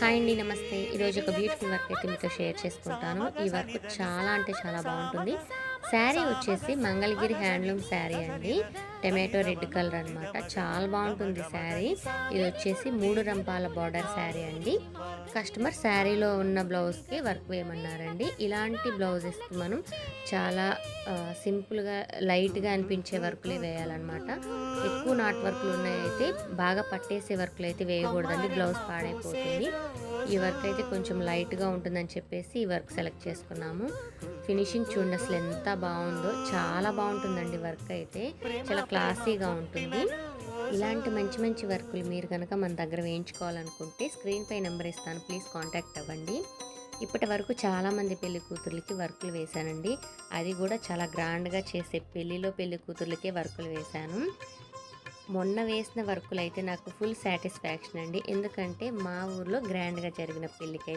Hi అండి, నమస్తే. ఈరోజు ఒక బ్యూటిఫుల్ వర్క్ అయితే మీతో షేర్ చేసుకుంటాను. ఈ వర్క్ చాలా అంటే చాలా బాగుంటుంది. శారీ వచ్చేసి మంగళగిరి హ్యాండ్లూమ్ శారీ అండి. టమాటో రెడ్ కలర్ అనమాట. చాలా బాగుంటుంది శారీ. ఇది వచ్చేసి 3 రంపాల బార్డర్ శారీ అండి. కస్టమర్ శారీలో ఉన్న బ్లౌజ్కి వర్క్ వేయమన్నారండి. ఇలాంటి బ్లౌజెస్కి మనం చాలా సింపుల్గా లైట్గా అనిపించే వర్క్లే వేయాలన్నమాట. ఎక్కువ నాట్ వర్క్లు ఉన్నాయైతే బాగా పట్టేసే వర్క్లు అయితే వేయకూడదండి, బ్లౌజ్ పాడైపోతుంది. ఈ వర్క్ అయితే కొంచెం లైట్గా ఉంటుందని చెప్పేసి ఈ వర్క్ సెలెక్ట్ చేసుకున్నాము. ఫినిషింగ్ చూడండి అసలు ఎంత బాగుందో, చాలా బాగుంటుందండి. వర్క్ అయితే చాలా క్లాసీగా ఉంటుంది. ఇలాంటి మంచి మంచి వర్కులు మీరు కనుక మన దగ్గర వేయించుకోవాలనుకుంటే స్క్రీన్ పై నెంబర్ ఇస్తాను, ప్లీజ్ కాంటాక్ట్ అవ్వండి. ఇప్పటి వరకు చాలామంది పెళ్లి కూతుర్లకి వర్కులు వేశానండి. అది కూడా చాలా గ్రాండ్గా చేసే పెళ్లి కూతుర్లకే వర్కులు వేశాను. మొన్న వేసిన వర్కులు అయితే నాకు ఫుల్ సాటిస్ఫాక్షన్ అండి. ఎందుకంటే మా ఊర్లో గ్రాండ్గా జరిగిన పెళ్ళికి